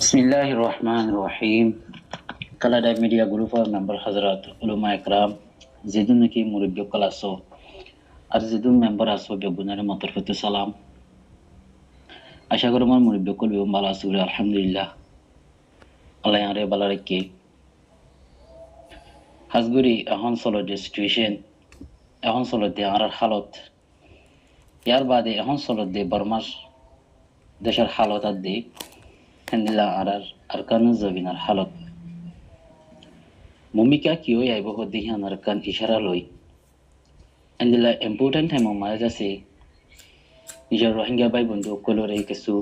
Bismillahirrahmanirrahim. Kalada Media Group of member Hazrat Ulama Ikram Zidun ki muribyo kalaso are Zidun member aso begunare motorfatu salam আশা করি আমার মুরব্বী কল ভালো আছে আলহামদুলিল্লাহ আল্লাহ আরে ভালো রাখে হাজগুরি এখন চলো যে সিচুয়েশন এখন চলো দে আর হালত ইয়ার বাদে এখন চলো দে বর্মার দেশের হালত আর দে হেন্দিলা আর আরকান জবিনার হালত মুমিকা কিও আইব হদি হান আরকান ইশারা লই হেন্দিলা ইম্পর্টেন্ট টাইম মারা যাচ্ছে নিজের রোহিঙ্গা ভাই বন্ধু কলরে কিছু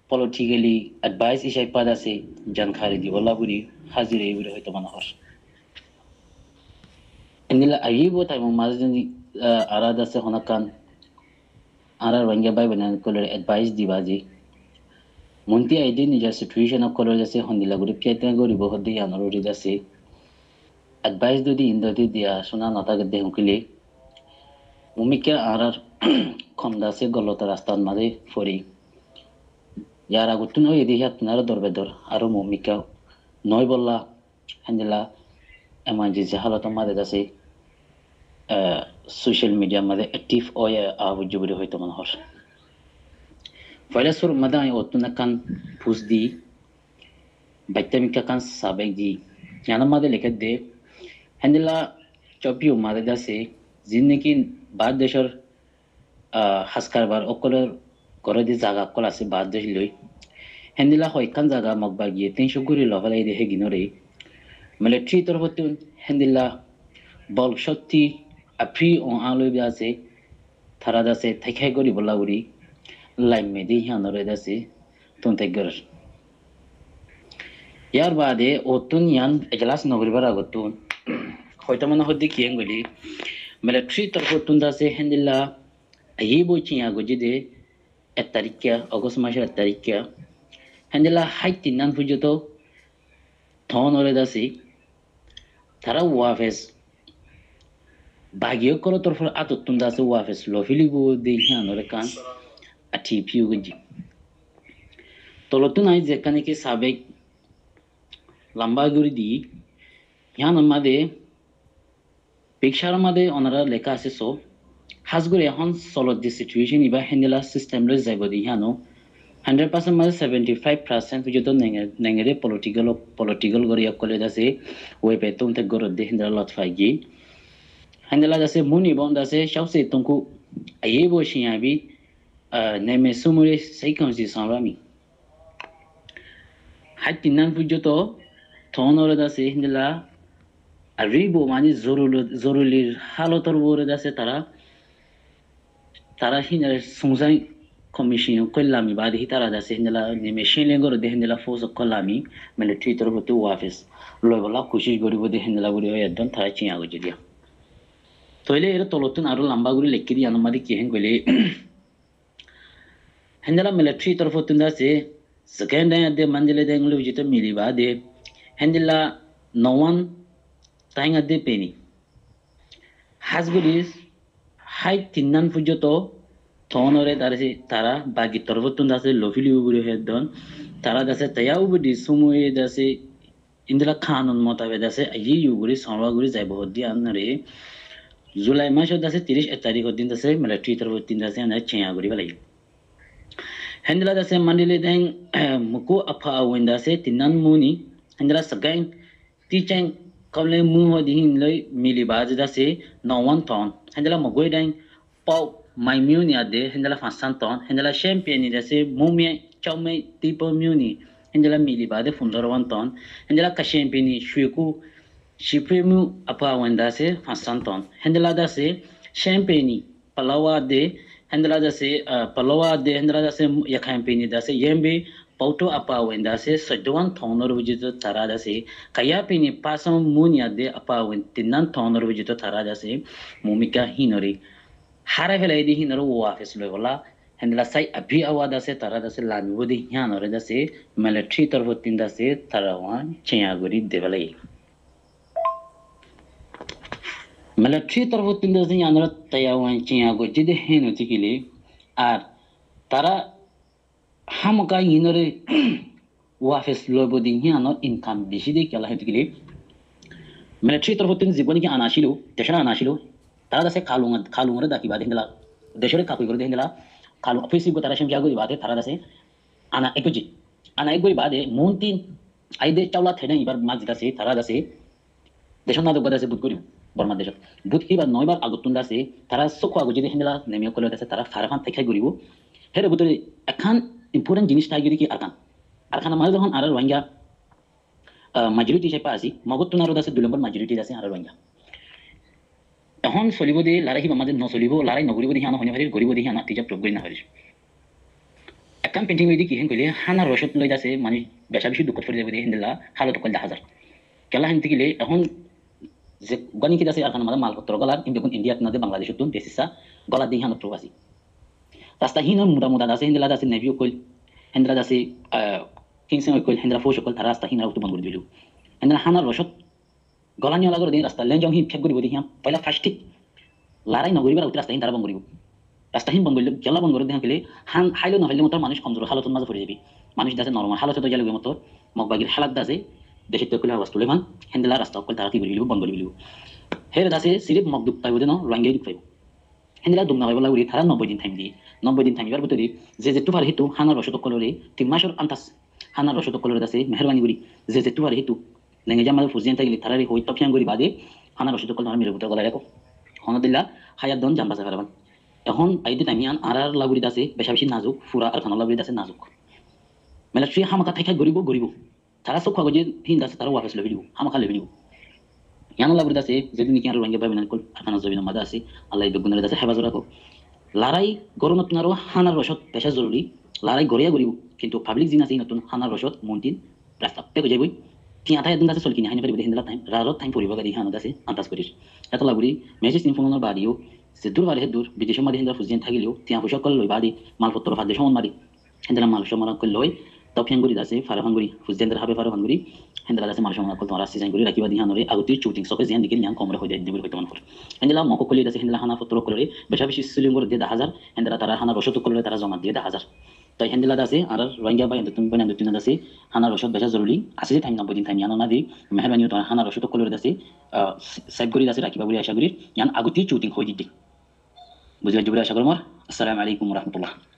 politically advice ishay padase jankari di wala buri hazire buri hoyto manahor enila ayibo time mazini arada se honakan ara rangya bai banan kolor advice dibaji munti aidi nija situation of kolor jase hondila guri pyata gori bohodi anori dase advice dodi indodi dia suna nata gadde hukile mumikya arar khomda se golota rastan made fori यारा गुट्टुन हो यदि हात नार दरबेदर आरो मुमिका नय बल्ला हंदिला emergency हालत मादे दासे सोशल मीडिया मादे एक्टिव ओय आबु जुबरि होयतो मन हर फाइलासुर मदाय ओतुना कान पुसदी बैतमिका कान साबेक दी याना मादे लेके दे हंदिला चपियो मादे दासे जिन्नकी बाद देशर हासकार बार ओकलर করে দি জায়গা কল আছে বাদ দেশ লই হেন্দিলা হয়কান জায়গা মগবা গিয়ে 300 গুরি লভালাই দেহে গিনরে মিলিটারি তরফতুন হেন্দিলা বল শক্তি আফ্রি ও আলই আছে থারা দাসে থাইখাই গরি বলাউরি লাইম মেদি হানরে দাসে তুনতে গর ইয়ার বাদে ওতুন ইয়ান এজলাস নগরিবার আগতুন হয়তো মনে হদ্দি কিয়েন গলি মিলিটারি তরফতুন দাসে হেন্দিলা আইবো চিয়া গজিদে তারিখা অগস্ট মাসের তারিখা হ্যান্ডেলা হাই তিনান পর্যন্ত থন ওরে দাসি তারা ওয়াফেস বাগিও করো তোর আততুন দাসে ওয়াফেস লফিলিবো দেখান ওরে কান আঠি পিউ গজি তলতুন আই যেখানে কি সাবেক লম্বা গুড়ি দি ইয়ান আমাদে পিকচার আমাদে ওনারা লেখা আছে সব হাজগুড়ি এখন চলত দি সিচুয়েশন ইবা হ্যান্ডেলা সিস্টেম লৈ যাইব দি হানো 100% মানে 75% পর্যন্ত নেঙেরে পলিটিক্যাল গরি অকলে দাসে ওয়েবে তুমতে গরদ দে হ্যান্ডেলা লটফাইগি হ্যান্ডেলা দাসে মুনি বন দাসে সবসে তুমকু আইবো শিয়াবি নেমে সুমুরে সেই কনসি সামরামি হাতি নান পর্যন্ত থনরে দাসে হ্যান্ডেলা আরিবো মানে জরুরির হালতর বরে দাসে তারা হিনারে সংজাই কমিশন কইলামি বাদে তারা দাসে হিনালা নিমেশন লেগর দে হিনালা ফোর্স কলামি মিলিটারি তরফতে ওয়াফেস লয়বলা কোশিশ করিব দে হিনালা গুরি হয় একদম তারা চিয়া গজি দিয়া তইলে এর তলতুন আরো লম্বা গুরি লেখি দি আনমাদি কি হেন কইলে হিনালা মিলিটারি তরফতে দাসে সেকেন্ড দে মঞ্জলে দে ইংলিশ জিতে মিলি বাদে হিনালা নওয়ান তাইঙ্গা দে পেনি হাজগুরিস হাই তিনান পর্যন্ত থনরে তারা বাকি তরবতুন দাসে লফিলি উবুরি হেদন তারা দাসে তায়া উবুদি সুমুয়ে দাসে ইন্দিরা খানুন মোতাবে দাসে আই উবুরি সংবাগুরি যাইব হদি আনরে জুলাই মাস দাসে 31 তারিখ দিন দাসে মিলিটারি তরবতুন দাসে আনা চেয়া গুরি বলাই হেন্দিলা দাসে মান্ডিলে দেন মুকু আফা ওয়েন দাসে তিনান মুনি হেন্দিলা সগাই টিচাং কমলে মু হদি হিন লই মিলি বাজ দাসে 91 টন হেন্দিলা মগই দেন পাও মাই মিউনি আদে হেন্দিলা 500 টন হেন্দিলা চ্যাম্পিয়ন দাসে মুমিয়া চাউমে টিপো মিউনি হেন্দিলা মিলি বাদে 15 টন হেন্দিলা কা চ্যাম্পিয়নি শুইকু শিপ্রেমু আপা ওয়েন দাসে 500 টন হেন্দিলা দাসে চ্যাম্পিয়নি পালাওয়া দে হেন্দিলা দাসে হেন্দিলা দাসে ইয়াখাম্পিয়নি দাসে ইয়েমবে pauto apa wenda se saduan thonor wujito tarada se kaya pini pasam munya de apa wen tinan thonor wujito tarada se mumika hinori hara velai di hinoro wa feslo wala hendla sai abhi awada se tarada se lami wodi hinore da se military tarvo tinda se tarawan chiaguri devalai military tarvo tinda se yanora tayawan chiago jide hinu tikili ar tara হামকা ইনরে ওয়াফেস লবদি হিয়ানো income বেশি দি কেলা হেতগিলি military তরফতিন জীবনী কি আনাছিল দেশনা আনাছিল তারা দাসে খালুঙরে দাকি বাদে হিন্দলা দেশরে কাকুই করে হিন্দলা খালু অফিসি গো তারা সেমজা গই বাদে তারা দাসে আনা একগই বাদে মন্তিন আইদে চাওলা থেনে এবার মাছ দিতাছে তারা দাসে দেশন না দগদাসে বুত করিম বর্মা দেশ বুত কিবা নয়বার আগতুন দাসে তারা সখো আগু যদি হিন্দলা নেমিও কলে দাসে তারা ফারাফান তেখাই গরিব হেরে বুতরে এখান ইম্পর্টেন্ট জিনিস তাই গরি কি আরখান আমার যখন আর রোহিঙ্গা majority হিসেবে আছি মগত নারদ আছে 2 নম্বর majority আছে আর রোহিঙ্গা এখন চলিব দে লড়াই আমাদের নচলিব লড়াই নগরিব দেখি আনা হইনে পারি গরিব দেখি আনা তিজা প্রয়োগ করি না পারি একখান পেন্টিং হইদি কি হেন কইলে হানা রসত লই যাচ্ছে মানে বেশা বেশি দুঃখ ফিরে যাবে হিন্দলা হালত কল 10,000 কেলা হেন গেলে এখন যে গনি কি আছে আরখান আমাদের মালপত্র গলার কিন্তু এখন ইন্ডিয়াত না দে বাংলাদেশত তুন দেশিসা গলা দেখি আনা প্রবাসী রাস্তা হিন মুদা মুদা আছে হিন্দলা আছে নেভিও কইল হেন্দ্রা আছে কিংসিং কইল হেন্দ্রা ফোশ কইল তারা রাস্তা হিন রাউত বন্ধ করে দিল হেন্দ্রা হানা রসত গলানি লাগর দিন রাস্তা লেন জং হি ফেক করিব দেখি পয়লা ফার্স্ট ঠিক লড়াই নগরিবার রাস্তা হিন তারা বন্ধ করিব রাস্তা হিন বন্ধ করলে গেলা বন্ধ করে দেখা গেলে হান হাইলো নহলে মতো মানুষ কমজোর হালতের মাঝে পড়ে যাবি মানুষ দাসে নরমাল হালতে তো গেলে মতো মগবাগির হালাত দাসে দেশে তো কইলা আওয়াজ তুলে মান হেন্দেলা রাস্তা কল তারা কি করিব বন্ধ করিব হেরে দাসে সিরিপ মগ দুঃখ পাইব দেন রঙ্গাই দুঃখ পাইব হেন্দেলা দুম নাগাইব লাগি তারা 90 দিন টাইম দিয়ে 90 দিন টাইম এবার ভিতরে যে যেটু পারে হেতু হানার রসত কলরে 3 মাসের আন্তাস হানার রসত কলরে দাসে মেহরবানি করি যে যেটু পারে হেতু লেঙ্গে জামাল ফুজিয়ান থাকলে তারারে হই তফিয়ান করি বাদে হানার রসত কল মেরে ভিতরে গলা রাখো হনদিল্লা হায়াত দন জাম্বাসা পারবান এখন আইদি টাইমিয়ান আর লাগুড়িত আছে বেশা বেশি নাজুক ফুরা আর খানা লাগুড়িত আছে নাজুক মিলিটারি হামাকা থাকাই গরিব তারা চোখ কাগজে হিন্দ আছে তারা ওয়াফেস লবি দিব হামাকা লবি দিব ইয়ানো লাগুড়িত আছে যদি নাকি আর রোহিঙ্গা পাইবেন কল আর খানা জবিন মাদা আছে আল্লাহ বেগুনের আছে হেফাজত রাখো লড়াই গরু নতুন আরো হানার রসদ পেশা জরুরি লড়াই গড়িয়া গরিব কিন্তু পাবলিক জিন আছে নতুন হানার রসদ মন্দির রাস্তা পেয়ে যাবই কি আঠাই দিন আছে চলকি হাইনি পারিব হিন্দলা টাইম রারত টাইম পড়িব গাড়ি হানত আছে আন্দাজ করিস এত লাগুড়ি মেসেজ ইনফর্মেশন বাদিও যে দূর বাড়ি দূর বিদেশের মাঝে হিন্দলা ফুজিয়ান থাকিলেও তিয়া পয়সা কল লই বাদি মালপত্র ফাদে সমান মারি হিন্দলা মাল সমান কল লই তফিয়ান করি আছে ফারাফান করি ফুজিয়ানদের হাবে ফারাফান করি হিন্দলা আছে মাল সমান কল তোমার আসি যাই করি রাখিবা দি হানরে আগতি চুটিং সকে জিয়ান দিকে নিয়ান কমরে হইতে দিবি হইতে মন করে হিন্দলা মক কলি আছে হিন্দলা হানা পত্র কলরে বেশা বেশি সিলিং করে দিয়ে 10,000 হিন্দলা তারা হানা রসদ কলরে তারা জমা দিয়ে 10,000 তাই হিন্দলা আছে আর রোহিঙ্গা বাই তুমি বাই নতুন আছে হানা রসদ বেশা জরুরি আছে যে টাইম 90 দিন টাইম ইয়ানো না দি মেহরবানি তো হানা রসদ কলরে আছে সেভ করি আছে রাখিবা বলি আশা করি ইয়ান আগতি চুটিং হই দিতে বুঝলা জুবরা আশা করমর আসসালামু আলাইকুম ওয়া রাহমাতুল্লাহ